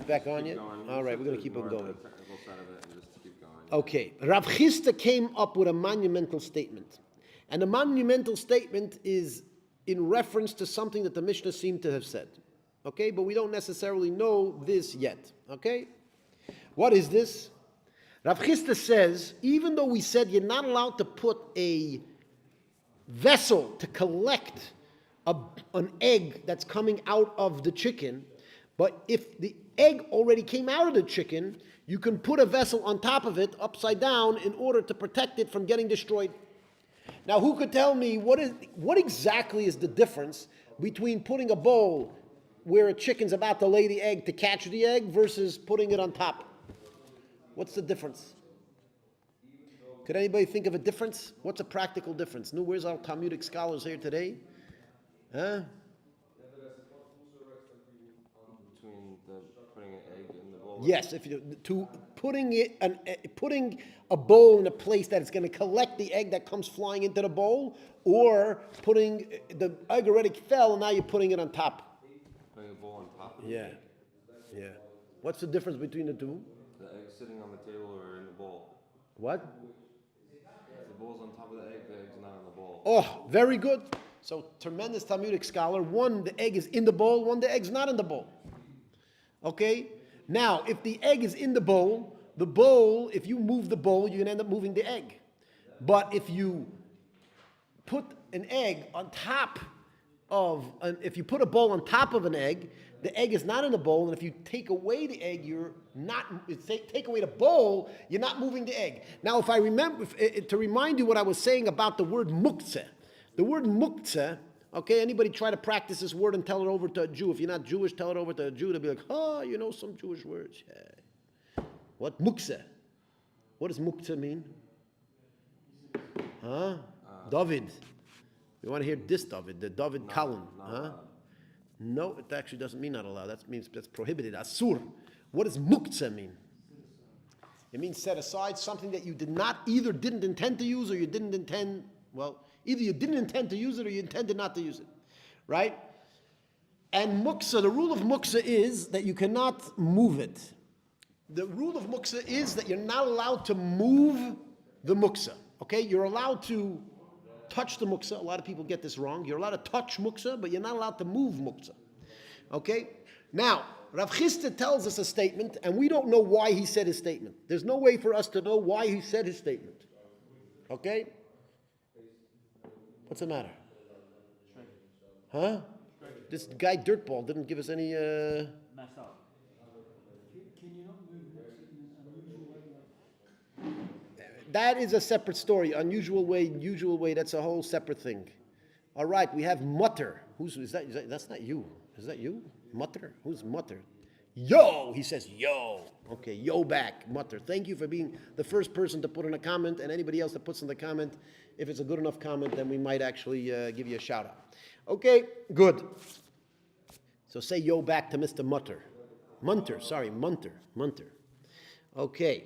back on yet? All right, we're going to keep on going. The technical side of it and just keep going. Okay, Rav Chisda came up with a monumental statement. And the monumental statement is in reference to something that the Mishnah seemed to have said. Okay, but we don't necessarily know this yet. Okay? What is this? Rav Chisda says, even though we said you're not allowed to put a vessel to collect an egg that's coming out of the chicken, but if the egg already came out of the chicken, you can put a vessel on top of it, upside down, in order to protect it from getting destroyed. Now, who could tell me what exactly is the difference between putting a bowl where a chicken's about to lay the egg to catch the egg versus putting it on top? What's the difference? Could anybody think of a difference? What's a practical difference? No, where's our Talmudic scholars here today? Huh? Between putting an egg in the bowl. Yes, putting a bowl in a place that is going to collect the egg that comes flying into the bowl, or putting the egg already fell and now you're putting it on top. Putting a bowl on top of Yeah. What's the difference between the two? the egg sitting on the table or in the bowl. What? If the bowl's on top of the egg's not in the bowl. Oh, very good. So, tremendous Talmudic scholar. One, the egg is in the bowl. One, the egg's not in the bowl. Okay? Now, if the egg is in the bowl, if you move the bowl, you're going to end up moving the egg. But if you put an egg on top if you put a bowl on top of an egg, the egg is not in the bowl, and if you take away the egg, take away the bowl, you're not moving the egg. Now, if I remember, to remind you what I was saying about the word muktzeh. The word muktzeh, okay, anybody try to practice this word and tell it over to a Jew. If you're not Jewish, tell it over to a Jew. They'll be like, you know some Jewish words. Yeah. What? Muktzeh. What does muktzeh mean? Huh? David. We want to hear this David, the David Kalun. Huh? No, it actually doesn't mean not allowed. That means that's prohibited. Asur. What does muktzeh mean? It means set aside, something that you either didn't intend to use or you didn't intend, either you didn't intend to use it or you intended not to use it. Right? And muktzeh, the rule of muktzeh is that you cannot move it. The rule of muktzeh is that you're not allowed to move the muktzeh. Okay? You're allowed to touch the muktzeh. A lot of people get this wrong. You're allowed to touch muktzeh, but you're not allowed to move muktzeh. Okay? Now, Rav Chisda tells us a statement, and we don't know why he said his statement. There's no way for us to know why he said his statement. Okay? What's the matter? Huh? This guy Dirtball didn't give us any... Messed up. Can you not move muktzeh in an unusual way? That is a separate story. Unusual way, that's a whole separate thing. All right, we have mutter. Is that? That's not you. Is that you? Mutter? Who's mutter? Yo! He says yo. Okay, yo back, mutter. Thank you for being the first person to put in a comment, and anybody else that puts in the comment, if it's a good enough comment, then we might actually give you a shout out. Okay, good. So say yo back to Mr. Mutter. Munter. Okay.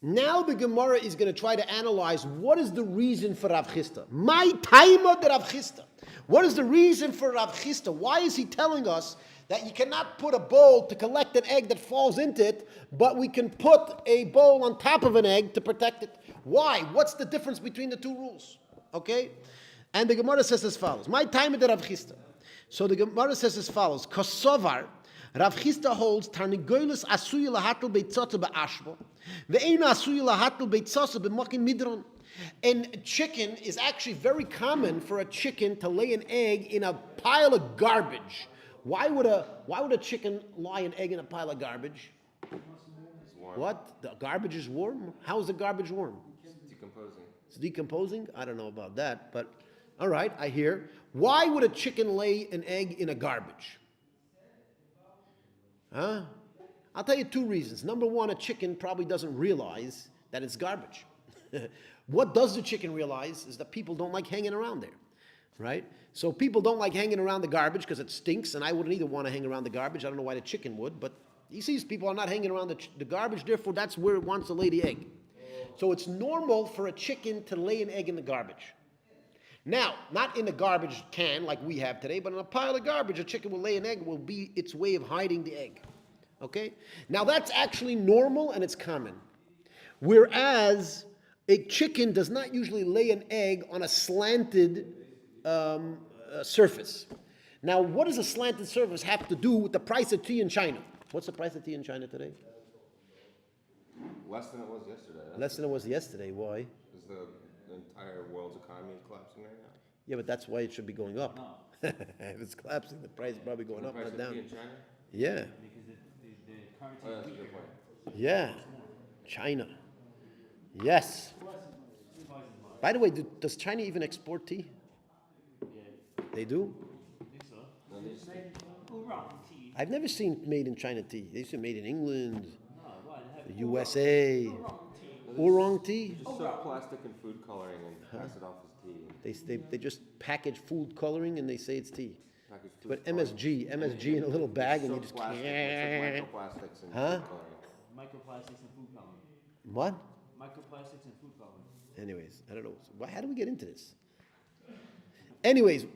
Now the Gemara is going to try to analyze what is the reason for Rav Chisda. My time of the Rav Chisda. What is the reason for Rav Chisda? Why is he telling us that you cannot put a bowl to collect an egg that falls into it, but we can put a bowl on top of an egg to protect it? Why? What's the difference between the two rules? Okay? And the Gemara says as follows. My time of the Rav Chisda. So the Gemara says as follows. Kosovar. Rav Chisda holds Tarnigoylus asuya lahatel beitzotze be'ashbo, ve'eina asuya lahatel beitzotze be'mokin midron. And chicken is actually very common for a chicken to lay an egg in a pile of garbage. Why would a chicken lie an egg in a pile of garbage? What? The garbage is warm? How is the garbage warm? It's decomposing. It's decomposing? I don't know about that, but all right, I hear. Why would a chicken lay an egg in a garbage? Huh? I'll tell you two reasons. Number one, a chicken probably doesn't realize that it's garbage. What does the chicken realize is that people don't like hanging around there, right? So people don't like hanging around the garbage because it stinks, and I wouldn't either want to hang around the garbage. I don't know why the chicken would, but he sees people are not hanging around the garbage, therefore that's where it wants to lay the egg. So it's normal for a chicken to lay an egg in the garbage. Now, not in a garbage can like we have today, but in a pile of garbage, a chicken will lay an egg, will be its way of hiding the egg. Okay? Now, that's actually normal and it's common. Whereas a chicken does not usually lay an egg on a slanted surface. Now, what does a slanted surface have to do with the price of tea in China? What's the price of tea in China today? Less than it was yesterday. Less than it was yesterday. Why? Because the entire world's economy is collapsing right now. Yeah, but that's why it should be going up. If it's collapsing, the price is probably going The up, price not of down. tea in China? Yeah, Because the currency Oh, is that's a weaker. good point. yeah. China. Yes. By the way, does China even export tea? Yeah, They do? I think so. No, these- Oolong tea. I've never seen made in China tea. They used to made in England, No, why? They have the USA. oolong tea. Oolong tea? Just soak plastic and food coloring and pass it off as tea. They just package food coloring and they say it's tea. Package food But coloring. MSG in a little bag and you Soak just plastic, can't. soak microplastics and Huh? food coloring. Microplastics and food coloring. What? Microplastics and food coloring. Anyways, I don't know. So how do we get into this? Anyways,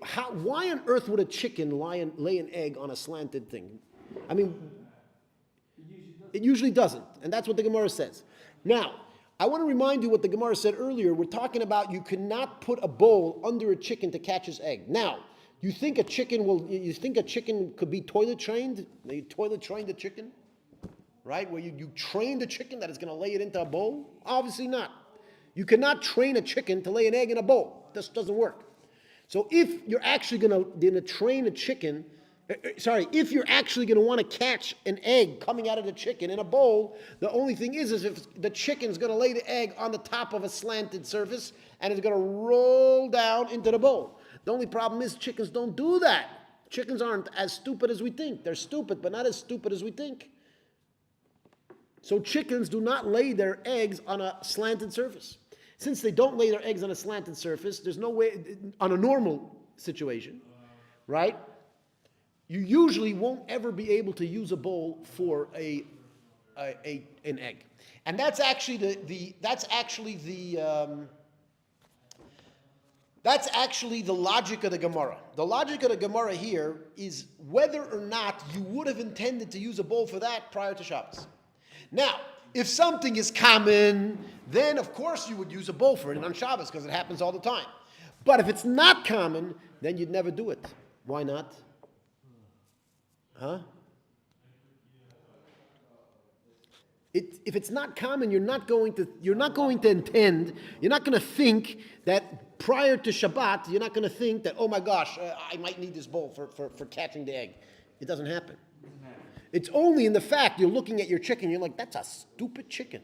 why on earth would a chicken lay an egg on a slanted thing? I mean, it usually doesn't. And that's what the Gemara says. Now, I want to remind you what the Gemara said earlier. We're talking about you cannot put a bowl under a chicken to catch his egg. Now, you think a chicken could be toilet trained? You toilet train the chicken? Right? Where you train the chicken that it's going to lay it into a bowl? Obviously not. You cannot train a chicken to lay an egg in a bowl. This doesn't work. So if you're actually going to train a chicken, if you're actually going to want to catch an egg coming out of the chicken in a bowl, the only thing is if the chicken's going to lay the egg on the top of a slanted surface and it's going to roll down into the bowl. The only problem is chickens don't do that. Chickens aren't as stupid as we think. They're stupid, but not as stupid as we think. So chickens do not lay their eggs on a slanted surface. Since they don't lay their eggs on a slanted surface, there's no way, on a normal situation, right? You usually won't ever be able to use a bowl for an egg. And that's actually the logic of the Gemara. The logic of the Gemara here is whether or not you would have intended to use a bowl for that prior to Shabbos. Now, if something is common, then of course you would use a bowl for it on Shabbos because it happens all the time. But if it's not common, then you'd never do it. Why not? Huh? If it's not common, you're not going to intend, you're not going to think that prior to Shabbat, you're not going to think that, oh my gosh, I might need this bowl for catching the egg. It doesn't happen. It's only in the fact you're looking at your chicken, you're like, that's a stupid chicken.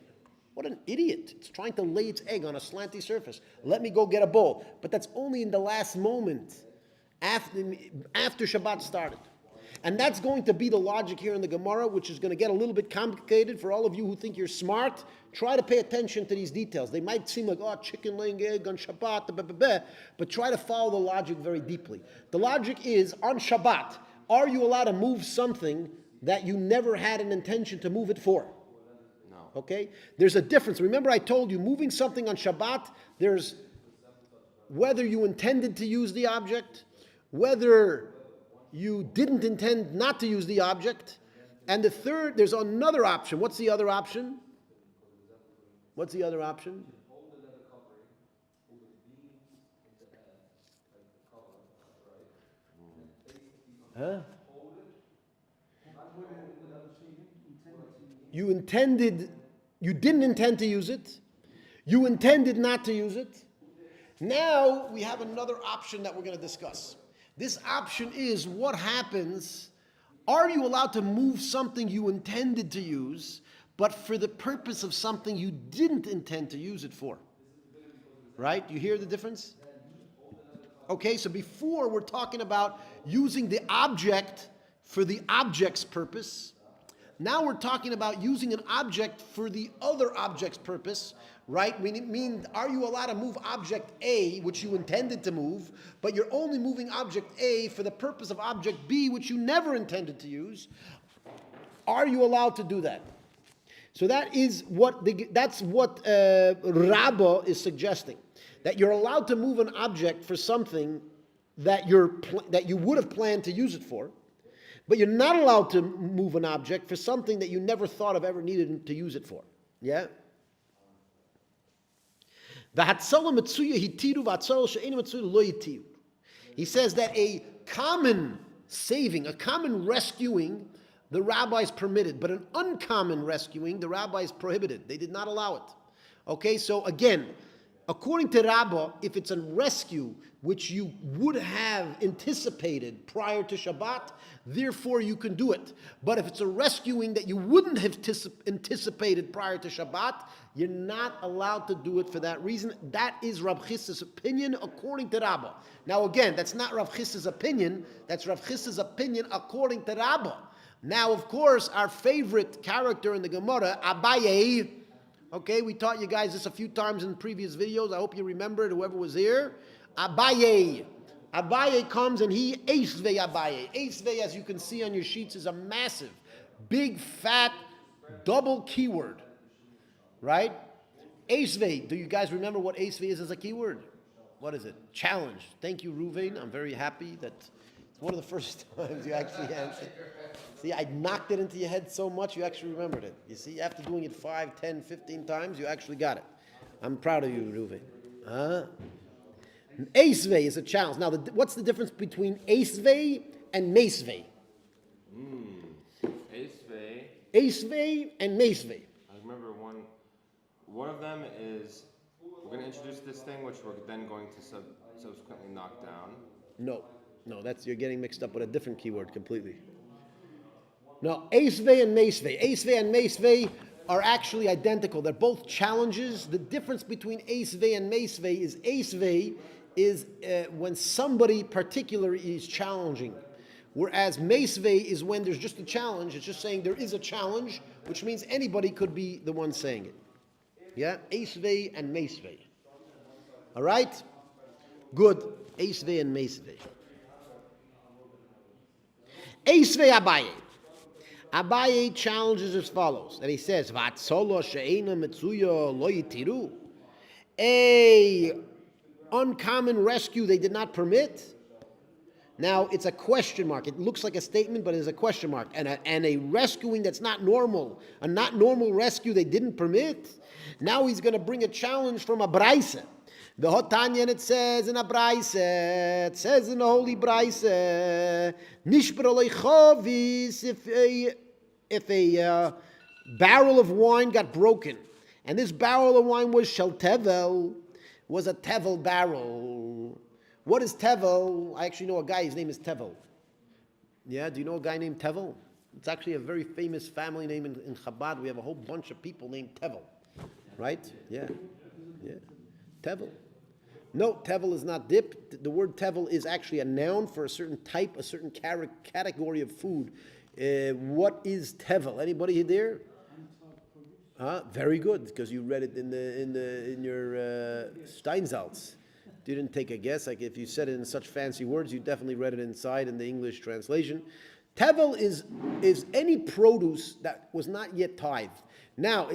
What an idiot. It's trying to lay its egg on a slanty surface. Let me go get a bowl. But that's only in the last moment, after Shabbat started. And that's going to be the logic here in the Gemara, which is going to get a little bit complicated for all of you who think you're smart. Try to pay attention to these details. They might seem like, oh, chicken laying egg on Shabbat, but try to follow the logic very deeply. The logic is, on Shabbat, are you allowed to move something that you never had an intention to move it for? No. Okay? There's a difference. Remember I told you, moving something on Shabbat, there's whether you intended to use the object, whether you didn't intend not to use the object, and the third, there's another option. What's the other option? What's the other option? Huh? You didn't intend to use it. You intended not to use it. Now we have another option that we're going to discuss. This option is what happens. Are you allowed to move something you intended to use, but for the purpose of something you didn't intend to use it for? Right? You hear the difference? Okay, so before we're talking about using the object for the object's purpose. Now we're talking about using an object for the other object's purpose, right? Are you allowed to move object A, which you intended to move, but you're only moving object A for the purpose of object B, which you never intended to use? Are you allowed to do that? So that's what Rabbah is suggesting, that you're allowed to move an object for something that you would have planned to use it for, but you're not allowed to move an object for something that you never thought of ever needed to use it for. Yeah? He says that a common saving, a common rescuing, the rabbis permitted, but an uncommon rescuing, the rabbis prohibited. They did not allow it. Okay, so again, according to Rabbah, if it's a rescue which you would have anticipated prior to Shabbat, therefore you can do it. But if it's a rescuing that you wouldn't have anticipated prior to Shabbat, you're not allowed to do it for that reason. That is Rav Chisda's opinion according to Rabbah. Now again, that's not Rav Chisda's opinion, that's Rav Chisda's opinion according to Rabbah. Now, of course, our favorite character in the Gemara, Abaye. Okay, we taught you guys this a few times in previous videos. I hope you remember it, whoever was here. Abaye. Abaye comes and he Eisvei Abaye. Eisvei, as you can see on your sheets, is a massive, big, fat, double keyword. Right? Eisvei. Do you guys remember what Eisvei is as a keyword? What is it? Challenge. Thank you, Ruvain. I'm very happy that it's one of the first times you actually answered. See, I knocked it into your head so much, you actually remembered it. You see, after doing it 5, 10, 15 times, you actually got it. I'm proud of you, Ruvain. Eisvei is a challenge. Now, what's the difference between Eisvei and Meisvei? Eisvei. Eisvei and Meisvei. I remember one of them is, we're going to introduce this thing, which we're then going to subsequently knock down. No, you're getting mixed up with a different keyword completely. No, Eisvei and Meisvei. Eisvei and Meisvei are actually identical. They're both challenges. The difference between Eisvei and Meisvei is when somebody particular is challenging. Whereas Meisvei is when there's just a challenge. It's just saying there is a challenge, which means anybody could be the one saying it. Yeah? Eisvei and Meisvei. All right? Good. Eisvei and Meisvei. Eisvei Abaye. Abaye challenges as follows, and he says, "Vatzolo she'ena metzuya lo yitiru." A uncommon rescue they did not permit. Now it's a question mark. It looks like a statement, but it's a question mark. And a rescuing that's not normal, a not normal rescue they didn't permit. Now he's going to bring a challenge from a braise. The Hotanya, it says in a braise, it says in the holy braise, Nishbra lechovis, if a barrel of wine got broken, and this barrel of wine was shel tevel, was a tevel barrel. What is tevel? I actually know a guy, his name is Tevel. Yeah, do you know a guy named Tevel? It's actually a very famous family name in Chabad. We have a whole bunch of people named Tevel. Right? Yeah. Tevel. No, tevel is not dip. The word tevel is actually a noun for a certain type, a certain category of food. What is tevel? Anybody there? Very good, because you read it in your Steinsaltz. Didn't take a guess. Like if you said it in such fancy words, you definitely read it inside in the English translation. Tevel is any produce that was not yet tithed. Now,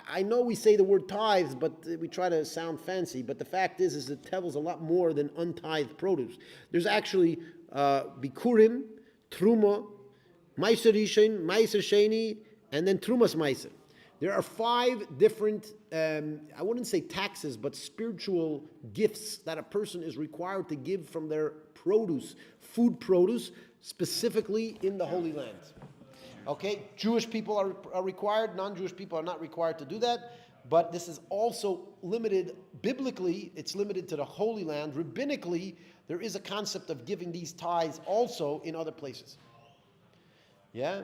I know we say the word tithes, but we try to sound fancy. But the fact is that tevel is a lot more than untithed produce. There's actually bikurim, truma, meiser rishon, meiser sheni, and then trumas meiser. There are 5 different, I wouldn't say taxes, but spiritual gifts that a person is required to give from their produce, food produce, specifically in the Holy Land. Okay, Jewish people are required, non-Jewish people are not required to do that, but this is also limited, biblically, it's limited to the Holy Land. Rabbinically, there is a concept of giving these tithes also in other places. Yeah?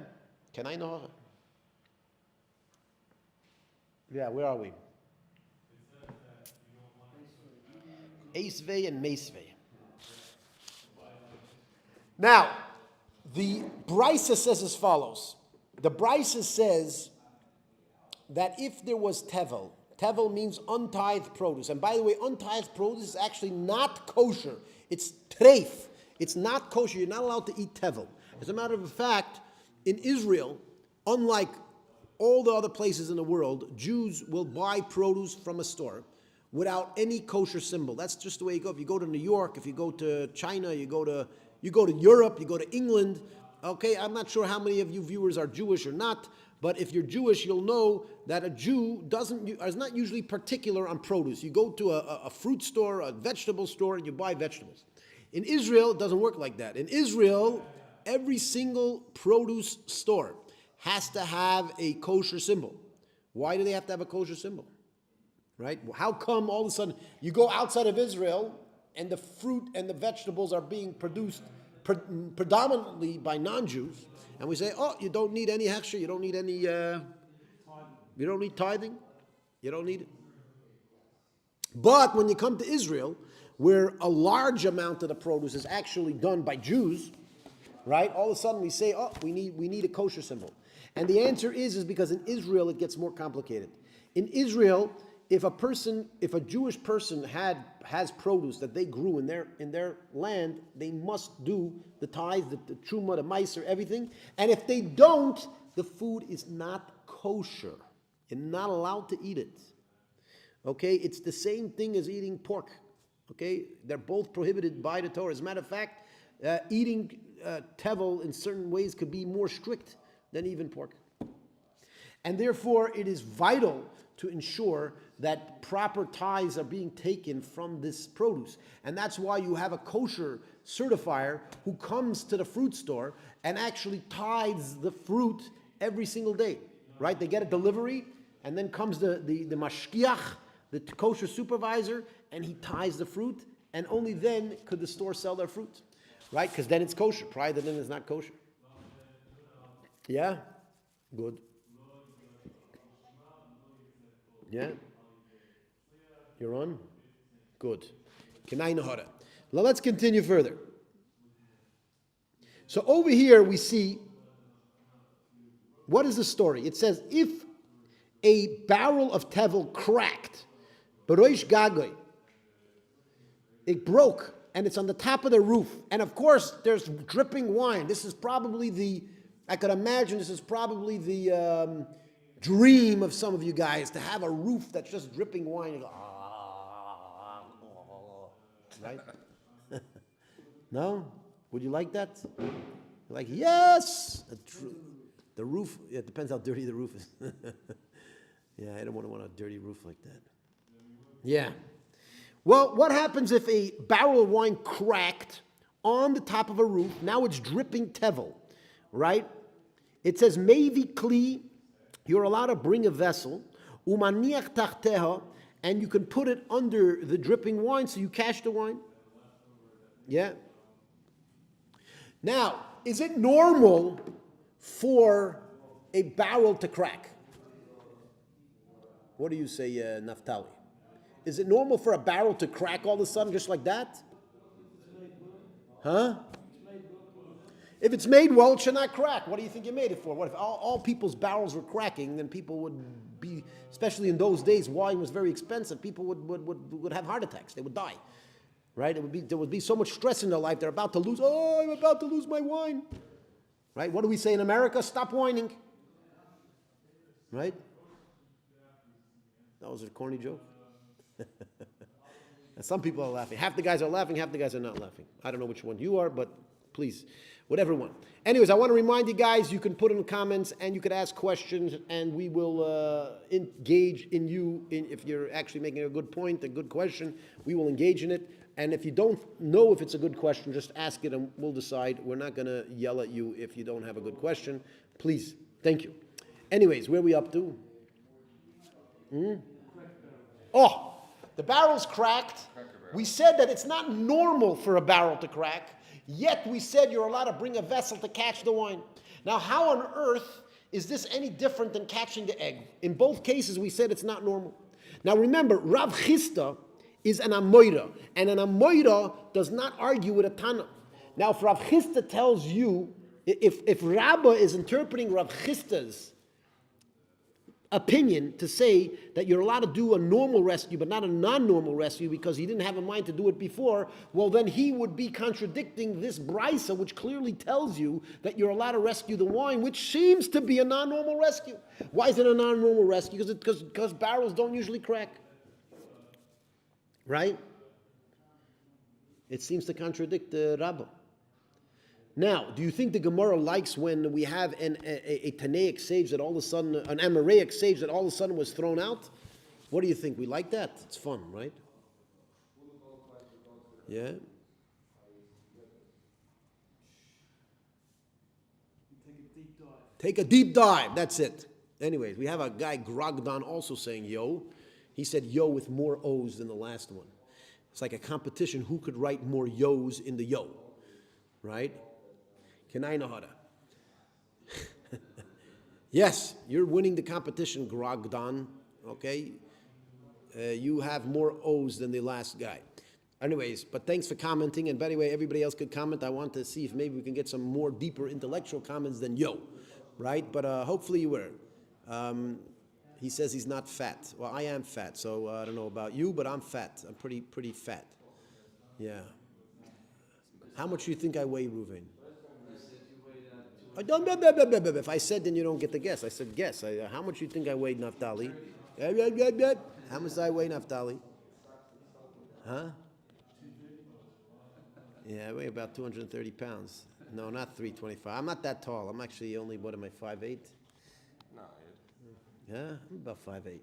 Can I know? Yeah, where are we? Eisvei and Meisvei. Now, the Brisa says as follows. The Brisa says that if there was tevel, tevel means untithed produce. And by the way, untithed produce is actually not kosher. It's treif. It's not kosher. You're not allowed to eat tevel. As a matter of fact, in Israel, unlike all the other places in the world, Jews will buy produce from a store without any kosher symbol. That's just the way you go. If you go to New York, if you go to China, you go to Europe, you go to England. Okay, I'm not sure how many of you viewers are Jewish or not, but if you're Jewish, you'll know that a Jew is not usually particular on produce. You go to a fruit store, a vegetable store, and you buy vegetables. In Israel, it doesn't work like that. In Israel, every single produce store has to have a kosher symbol. Why do they have to have a kosher symbol? Right? How come all of a sudden you go outside of Israel and the fruit and the vegetables are being produced predominantly by non-Jews, and we say, oh, you don't need any hechsher, you don't need any, you don't need tithing, you don't need it. But when you come to Israel, where a large amount of the produce is actually done by Jews, right? All of a sudden we say, oh, we need a kosher symbol. And the answer is because in Israel it gets more complicated. In Israel, if a Jewish person has produce that they grew in their land, they must do the tithe, the truma, the meiser, everything. And if they don't, the food is not kosher. You're not allowed to eat it. Okay, it's the same thing as eating pork. Okay, they're both prohibited by the Torah. As a matter of fact, eating tevel in certain ways could be more strict than even pork. And therefore, it is vital to ensure that proper tithes are being taken from this produce. And that's why you have a kosher certifier who comes to the fruit store and actually tithes the fruit every single day, right? They get a delivery, and then comes the mashkiach, the kosher supervisor, and he tithes the fruit, and only then could the store sell their fruit, right? Because then it's kosher. Prior to then it's not kosher. Yeah? Good. Yeah? You're on? Good. Kenai Nahara. Now let's continue further. So over here we see, what is the story? It says, if a barrel of tevel cracked, Baroish Gagoy, it broke, and it's on the top of the roof, and of course there's dripping wine. This is probably I could imagine this is probably the dream of some of you guys, to have a roof that's just dripping wine. You go, right? No? Would you like that? You're like, yes! The roof, it depends how dirty the roof is. Yeah, I don't want a dirty roof like that. Yeah. Well, what happens if a barrel of wine cracked on the top of a roof? Now it's dripping tevel, right? It says, Mevi Kli, you're allowed to bring a vessel, Umaniach Tachteha, and you can put it under the dripping wine, so you cache the wine. Yeah. Now, is it normal for a barrel to crack? What do you say, Naftali? Is it normal for a barrel to crack all of a sudden just like that? Huh? If it's made well, it should not crack. What do you think you made it for? What if all people's barrels were cracking? Then people would be, especially in those days, wine was very expensive. People would have heart attacks. They would die, right? There would be so much stress in their life. They're about to lose. Oh, I'm about to lose my wine, right? What do we say in America? Stop whining, right? That was a corny joke. And some people are laughing. Half the guys are laughing, half the guys are not laughing. I don't know which one you are, but please, whatever one. Anyways, I want to remind you guys, you can put in the comments and you could ask questions, and we will engage in you. If you're actually making a good point, a good question, we will engage in it. And if you don't know if it's a good question, just ask it and we'll decide. We're not going to yell at you if you don't have a good question. Please. Thank you. Anyways, where are we up to? Oh, the barrel's cracked. We said that it's not normal for a barrel to crack, yet we said you're allowed to bring a vessel to catch the wine. Now, how on earth is this any different than catching the egg? In both cases, we said it's not normal. Now, remember, Rav Chisda is an Amoira, and an Amoira does not argue with a Tana. Now, if Rav Chisda tells you, if Rabbah is interpreting Rav Chisda's opinion to say that you're allowed to do a normal rescue but not a non-normal rescue because he didn't have in mind to do it before, well then he would be contradicting this brisa, which clearly tells you that you're allowed to rescue the wine, which seems to be a non-normal rescue. Why is it a non-normal rescue? Because barrels don't usually crack. Right? It seems to contradict the Rabbah. Now, do you think the Gemara likes when we have a Tanaic sage that all of a sudden, an Amoraic sage that all of a sudden was thrown out? What do you think? We like that? It's fun, right? Yeah? Take a deep dive. That's it. Anyways, we have a guy, Grogdon, also saying yo. He said yo with more O's than the last one. It's like a competition. Who could write more yo's in the yo? Right? Can I know how to? Yes, you're winning the competition, Grogdon. Okay? You have more O's than the last guy. Anyways, but thanks for commenting. And by the way, everybody else could comment. I want to see if maybe we can get some more deeper intellectual comments than yo. Right? But hopefully you were. He says he's not fat. Well, I am fat, so I don't know about you, but I'm fat. I'm pretty fat. Yeah. How much do you think I weigh, Reuven? If I said, then you don't get the guess. I said guess. How much do you think I weighed, Naftali? How much do I weigh, Naftali? Huh? Yeah, I weigh about 230 pounds. No, not 325. I'm not that tall. I'm actually only, what am I, 5'8"? No, Yeah, I'm about 5'8".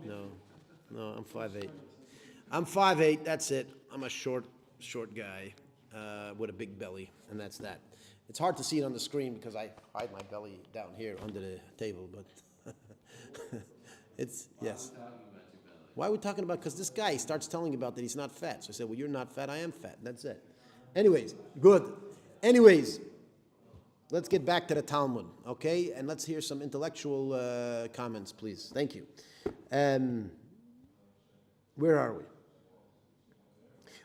No, I'm 5'8". I'm 5'8", that's it. I'm a short guy with a big belly, and that's that. It's hard to see it on the screen because I hide my belly down here under the table, but it's, yes. Why are we talking about? Because this guy starts telling about that he's not fat. So I said, well, you're not fat, I am fat. That's it. Anyways, good. Anyways, let's get back to the Talmud, okay? And let's hear some intellectual comments, please. Thank you. Where are we?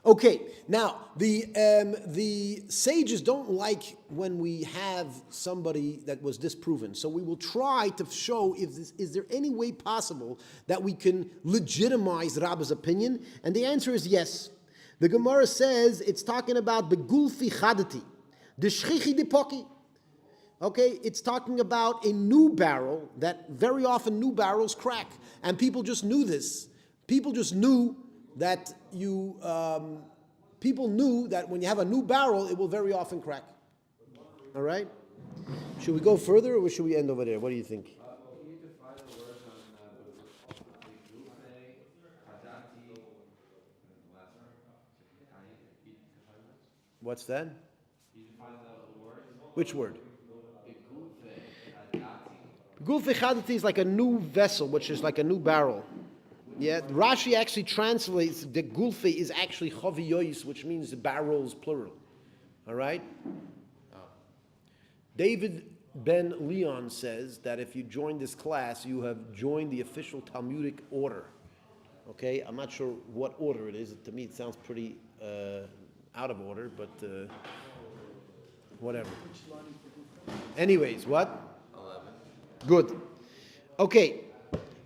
Okay, now the sages don't like when we have somebody that was disproven. So we will try to show if is there any way possible that we can legitimize Rabbi's opinion, and the answer is yes. The Gemara says it's talking about begulfi chadati, the shchichi dipoki. Okay, it's talking about a new barrel that very often new barrels crack, and people just knew this. People just knew that people knew that when you have a new barrel, it will very often crack. All right? Should we go further, or should we end over there? What do you think? Can you define the word on What's that? Can you define the word? Which word? Gulfi chadati is like a new vessel, which is like a new barrel. Yeah, Rashi actually translates the gulfi is actually chaviyois, which means the barrels plural. All right? David Ben Leon says that if you join this class, you have joined the official Talmudic order. Okay? I'm not sure what order it is. To me, it sounds pretty out of order, but whatever. Anyways, what? 11. Good. Okay.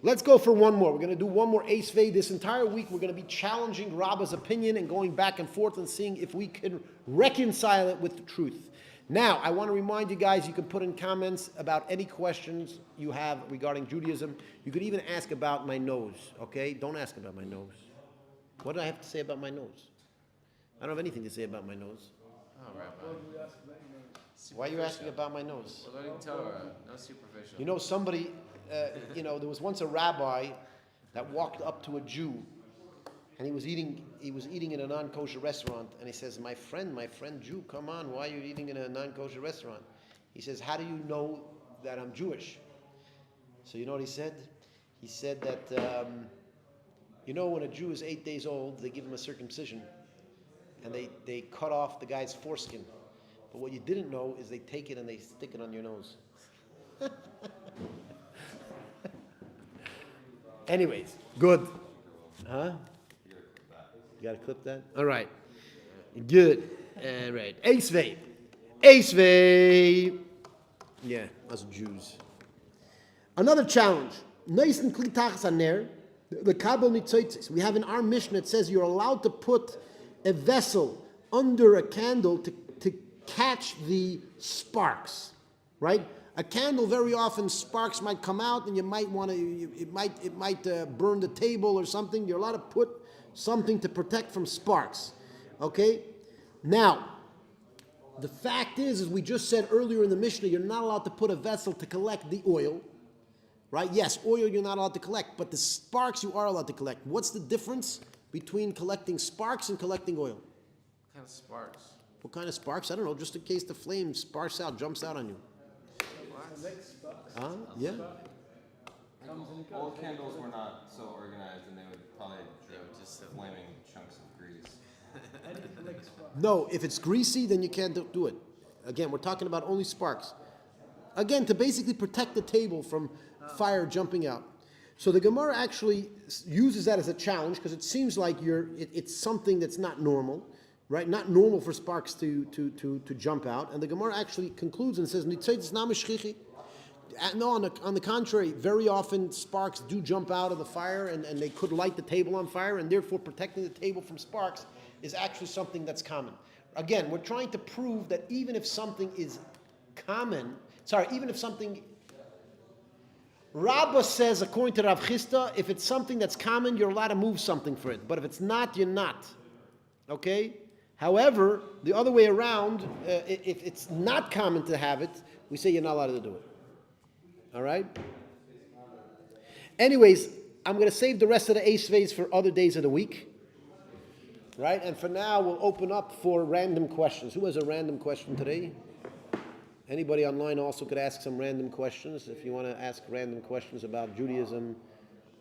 Let's go for one more. We're going to do one more Eis Vei. This entire week, we're going to be challenging Rabba's opinion and going back and forth and seeing if we can reconcile it with the truth. Now, I want to remind you guys, you can put in comments about any questions you have regarding Judaism. You could even ask about my nose, okay? Don't ask about my nose. What do I have to say about my nose? I don't have anything to say about my nose. Oh, Rabbi. Why are you asking about my nose? We're learning Torah, no superficial. You know, somebody, there was once a rabbi that walked up to a Jew, and he was eating in a non-kosher restaurant, and he says, my friend Jew, come on, why are you eating in a non-kosher restaurant? He says, how do you know that I'm Jewish? So you know what he said? He said that, when a Jew is 8 days old, they give him a circumcision, and they cut off the guy's foreskin. But what you didn't know is they take it and they stick it on your nose. Anyways, good. Huh? You gotta clip that? All right. Good. All right. Eis Vei. Yeah, us Jews. Another challenge. Neisen klitachas aner, the kabel nitzotzis. We have in our Mishnah, it says you're allowed to put a vessel under a candle to catch the sparks, right? A candle, very often sparks might come out, and you might want to. It might burn the table or something. You're allowed to put something to protect from sparks. Okay. Now, the fact is, as we just said earlier in the Mishnah, you're not allowed to put a vessel to collect the oil, right? Yes, oil you're not allowed to collect, but the sparks you are allowed to collect. What's the difference between collecting sparks and collecting oil? What kind of sparks? What kind of sparks? I don't know. Just in case the flame sparks out, jumps out on you. Yeah. Old candles were not so organized, and they would probably drip just flaming chunks of grease. No, if it's greasy, then you can't do it. Again, we're talking about only sparks. Again, to basically protect the table from fire jumping out. So the Gemara actually uses that as a challenge because it seems like it's something that's not normal, right? Not normal for sparks to jump out. And the Gemara actually concludes and says, no, on the contrary, very often sparks do jump out of the fire and they could light the table on fire, and therefore protecting the table from sparks is actually something that's common. Again, we're trying to prove that even if something is even if something... Rabbah says, according to Rav Chisda, if it's something that's common, you're allowed to move something for it. But if it's not, you're not. Okay? However, the other way around, if it's not common to have it, we say you're not allowed to do it. All right? Anyways, I'm going to save the rest of the Eisveis for other days of the week. Right? And for now, we'll open up for random questions. Who has a random question today? Anybody online also could ask some random questions. If you want to ask random questions about Judaism,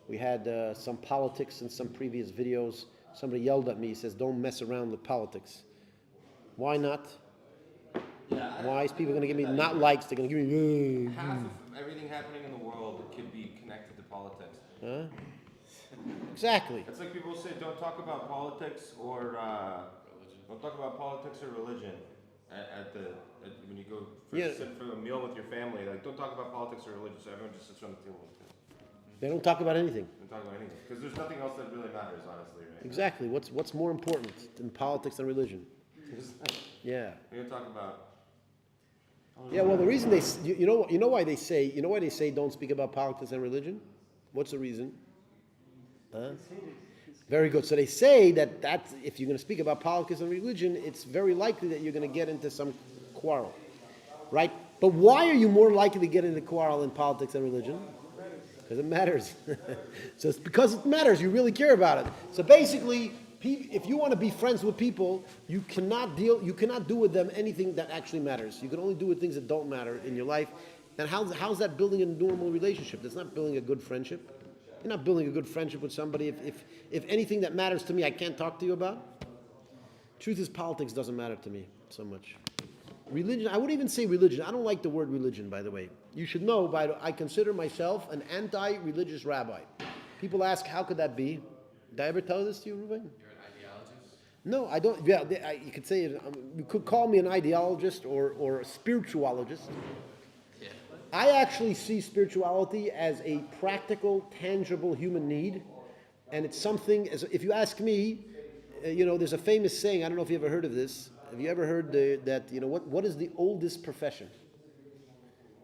we had some politics in some previous videos. Somebody yelled at me, he says, don't mess around with politics. Why not? Yeah, Why is people going to give me not likes? They're going to give me... half of everything happening in the world could be connected to politics. Huh? Exactly. It's like people say, don't talk about politics or don't talk about politics or religion when you go sit for a meal with your family. Like, don't talk about politics or religion. So everyone just sits around the table with them. They don't talk about anything. Don't talk about anything because there's nothing else that really matters, honestly, right? Exactly. What's more important than politics and religion? Yeah. We're gonna talk about. Yeah. Well, the reason you know why they say don't speak about politics and religion. What's the reason? Huh? Very good. So they say that if you're going to speak about politics and religion, it's very likely that you're going to get into some quarrel, right? But why are you more likely to get into quarrel in politics and religion? Because it matters. So it's because it matters. You really care about it. So basically, if you want to be friends with people, you cannot do with them anything that actually matters. You can only do with things that don't matter in your life. And how's that building a normal relationship? That's not building a good friendship. You're not building a good friendship with somebody if anything that matters to me I can't talk to you about. Truth is, politics doesn't matter to me so much. Religion, I wouldn't even say religion. I don't like the word religion, by the way. You should know, I consider myself an anti-religious rabbi. People ask, how could that be? Did I ever tell this to you, Ruben? You're an ideologist? No, I don't. Yeah, you could say it. You could call me an ideologist or a spiritualogist. Yeah. I actually see spirituality as a practical, tangible human need, and it's something. If you ask me, there's a famous saying. I don't know if you ever heard of this. Have you ever heard that? What is the oldest profession?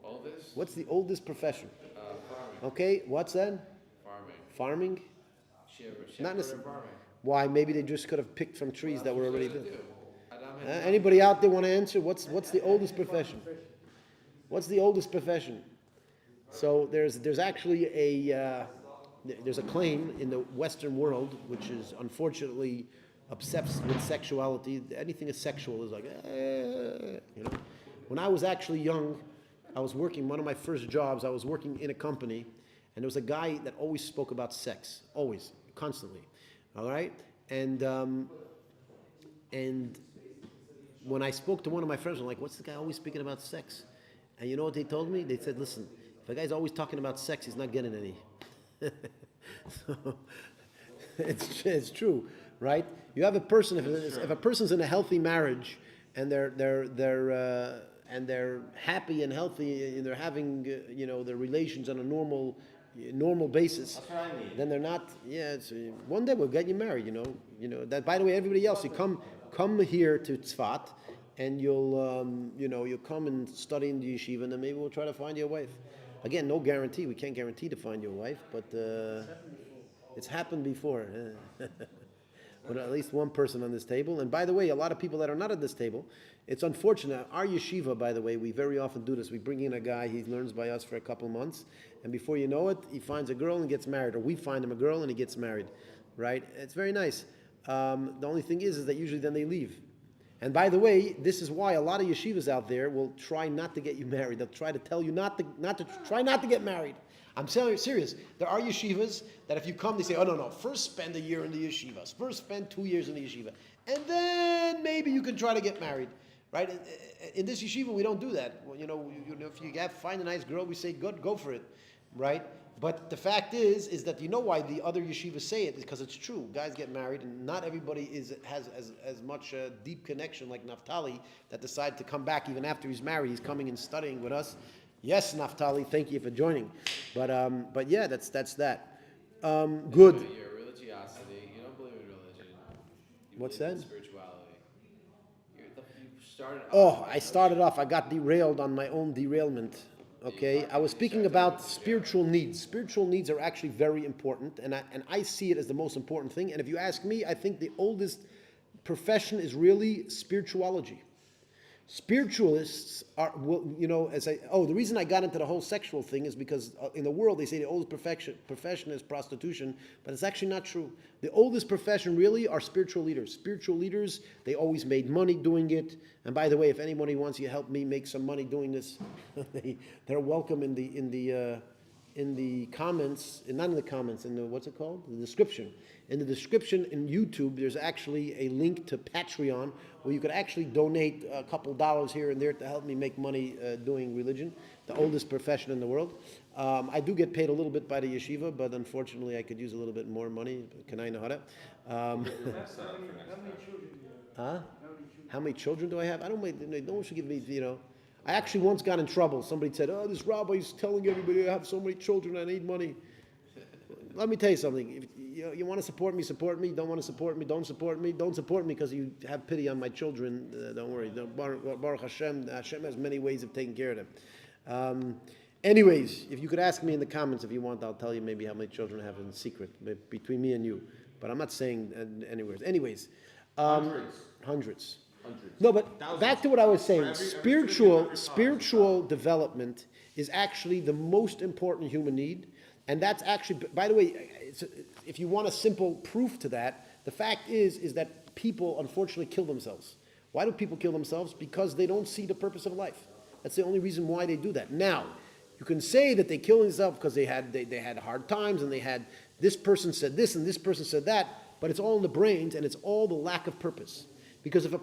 Oldest? What's the oldest profession? Farming. Okay, what's that? Farming. Farming? Shepherd Not necessarily. farming. Why? Maybe they just could have picked from trees that were already built. Adam had Anybody out there want to answer? What's the oldest profession? What's the oldest profession? So there's actually there's a claim in the Western world, which is unfortunately obsessed with sexuality. Anything is sexual is like, When I was actually young, I was working, one of my first jobs, I was working in a company, and there was a guy that always spoke about sex, always, constantly, all right? And when I spoke to one of my friends, I'm like, what's the guy always speaking about sex? And you know what they told me? They said, listen, if a guy's always talking about sex, he's not getting any. So, it's true, right? You have a person, if a person's in a healthy marriage and they're and they're happy and healthy and they're having their relations on a normal basis, That's what I need. then they're not. Yeah, one day we'll get you married. That. By the way, everybody else, you come here to Tzfat, and you'll come and study in the yeshiva, and then maybe we'll try to find you a wife. Again, no guarantee. We can't guarantee to find you a wife, but it's happened before. With at least one person on this table. And by the way, a lot of people that are not at this table, it's unfortunate. Our yeshiva, by the way, we very often do this. We bring in a guy, he learns by us for a couple of months, and before you know it, he finds a girl and gets married, or we find him a girl and he gets married, right? It's very nice. The only thing is that usually then they leave. And by the way, this is why a lot of yeshivas out there will try not to get you married. They'll try to tell you not to get married. I'm telling you, serious. There are yeshivas that if you come, they say, oh, no, first spend a year in the yeshivas. First spend 2 years in the yeshiva. And then maybe you can try to get married, right? In this yeshiva, we don't do that. Well, if you find a nice girl, we say, good, go for it, right? But the fact is that you know why the other yeshivas say it is because it's true. Guys get married, and not everybody has as much deep connection like Naphtali that decided to come back even after he's married. He's coming and studying with us. Yes, Naphtali, thank you for joining. But yeah, that's that. Good. Your religiosity, you don't believe in religion. You What's believe in that? spirituality. You started I started off. I got derailed on my own derailment. Okay, I was speaking about spiritual needs. Spiritual needs are actually very important, and I see it as the most important thing. And if you ask me, I think the oldest profession is really spirituology. Spiritualists are, the reason I got into the whole sexual thing is because in the world they say the oldest profession is prostitution, but it's actually not true. The oldest profession really are spiritual leaders. Spiritual leaders, they always made money doing it. And by the way, if anybody wants you to help me make some money doing this, they're welcome in the comments, not in the comments, in the, what's it called? The description. In the description in YouTube, there's actually a link to Patreon where you could actually donate a couple dollars here and there to help me make money doing religion, the oldest profession in the world. I do get paid a little bit by the yeshiva, but unfortunately I could use a little bit more money. Can I know how to? How many children do you have? Huh? How many children do I have? No one should give me, I actually once got in trouble. Somebody said, oh, this rabbi's telling everybody I have so many children, I need money. Let me tell you something. If you want to support me, support me. Don't want to support me, don't support me. Don't support me because you have pity on my children. Don't worry. Baruch Hashem. Hashem has many ways of taking care of them. Anyways, if you could ask me in the comments if you want, I'll tell you maybe how many children I have in secret between me and you. But I'm not saying anywhere. Anyways. Hundreds. No, but Thousands. back to what I was saying. Every Spiritual development is actually the most important human need. And that's actually, by the way, if you want a simple proof to that, the fact is that people unfortunately kill themselves. Why do people kill themselves? Because they don't see the purpose of life. That's the only reason why they do that. Now, you can say that they kill themselves because they had hard times and they had this person said this and this person said that, but it's all in the brains and it's all the lack of purpose. Because by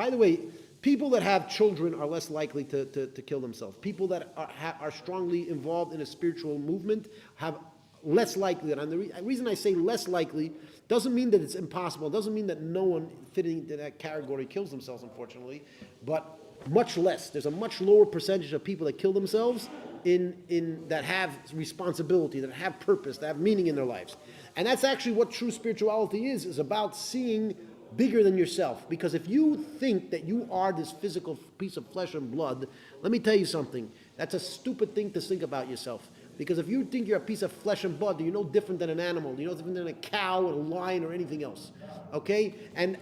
the way, people that have children are less likely to kill themselves. People that are strongly involved in a spiritual movement have less likely. And the reason I say less likely doesn't mean that it's impossible. It doesn't mean that no one fitting into that category kills themselves, unfortunately. But much less. There's a much lower percentage of people that kill themselves in that have responsibility, that have purpose, that have meaning in their lives. And that's actually what true spirituality is about seeing bigger than yourself. Because if you think that you are this physical piece of flesh and blood, let me tell you something. That's a stupid thing to think about yourself. Because if you think you're a piece of flesh and blood, you're no different than an animal. You're no different than a cow or a lion or anything else. Okay? And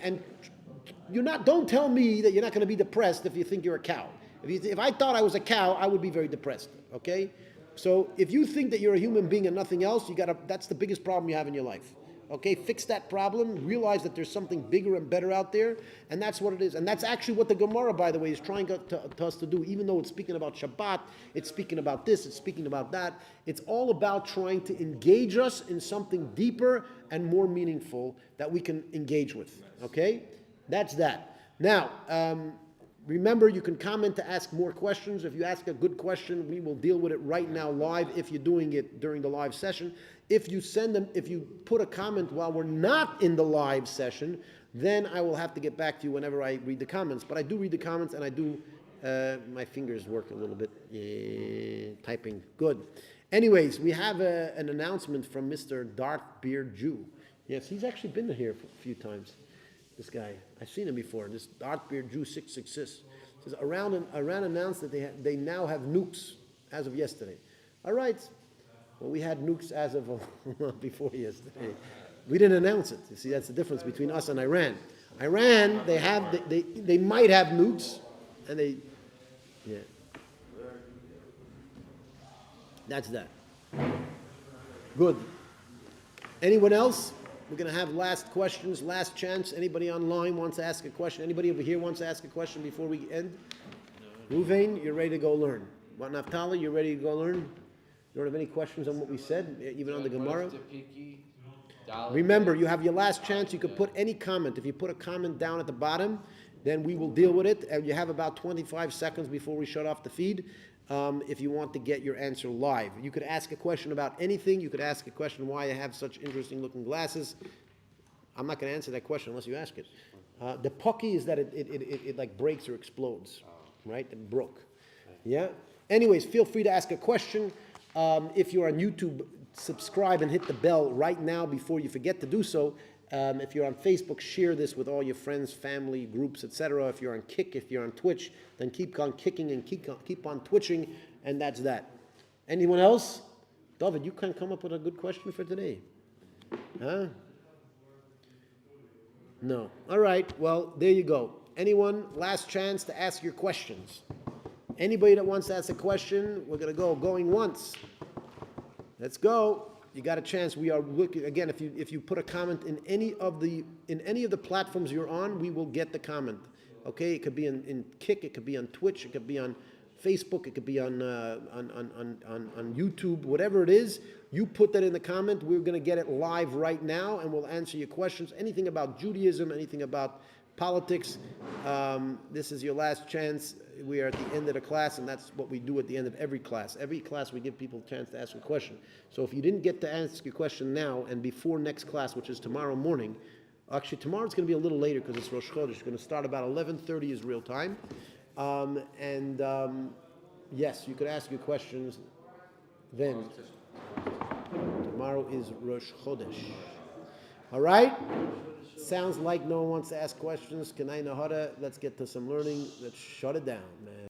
you're not. Don't tell me that you're not going to be depressed if you think you're a cow. If I thought I was a cow, I would be very depressed. Okay? So if you think that you're a human being and nothing else, that's the biggest problem you have in your life. Okay, fix that problem, realize that there's something bigger and better out there, and that's what it is. And that's actually what the Gemara, by the way, is trying to us to do. Even though it's speaking about Shabbat, it's speaking about this, it's speaking about that. It's all about trying to engage us in something deeper and more meaningful that we can engage with. Okay? That's that. Now, remember, you can comment to ask more questions. If you ask a good question, we will deal with it right now live if you're doing it during the live session. If you put a comment while we're not in the live session, then I will have to get back to you whenever I read the comments. But I do read the comments, and I do, my fingers work a little bit, typing. Good. Anyways, we have an announcement from Mr. Darth Beard Jew. Yes, he's actually been here a few times, this guy. I've seen him before, this Darth Beard Jew 666. Says, Iran announced that they now have nukes as of yesterday. All right. Well, we had nukes as of before yesterday. We didn't announce it. You see, that's the difference between us and Iran. Iran, they might have nukes, and yeah. That's that. Good. Anyone else? We're going to have last questions, last chance. Anybody online wants to ask a question? Anybody over here wants to ask a question before we end? Ruvain, you're ready to go learn. What, Naftali, you're ready to go learn? You don't have any questions on what we said, even on the Gemara? Remember, you have your last chance. You could put any comment. If you put a comment down at the bottom, then we will deal with it. And you have about 25 seconds before we shut off the feed. If you want to get your answer live, you could ask a question about anything. You could ask a question why I have such interesting looking glasses. I'm not going to answer that question unless you ask it. The pucky is that it like breaks or explodes, right? It broke. Yeah. Anyways, feel free to ask a question. If you're on YouTube, subscribe and hit the bell right now before you forget to do so. If you're on Facebook, share this with all your friends, family, groups, etc. If you're on Kick, if you're on Twitch, then keep on kicking and keep on twitching, and that's that. Anyone else? David, you can come up with a good question for today. Huh? No. All right. Well, there you go. Anyone? Last chance to ask your questions. Anybody that wants to ask a question, we're going to going once. Let's go. You got a chance. We are looking again. If you put a comment in any of the platforms you're on, we will get the comment. Okay, it could be in Kick, it could be on Twitch, it could be on Facebook, it could be on YouTube, whatever it is. You put that in the comment. We're going to get it live right now, and we'll answer your questions. Anything about Judaism, anything about politics. This is your last chance. We are at the end of the class, and that's what we do at the end of every class. Every class, we give people a chance to ask a question. So if you didn't get to ask your question now and before next class, which is tomorrow morning, actually tomorrow it's going to be a little later because it's Rosh Chodesh. It's going to start about 11:30 Israel time. Yes, you could ask your questions then. Tomorrow is Rosh Chodesh. All right? Sounds like no one wants to ask questions. Kenai Nahara, let's get to some learning. Let's shut it down, man.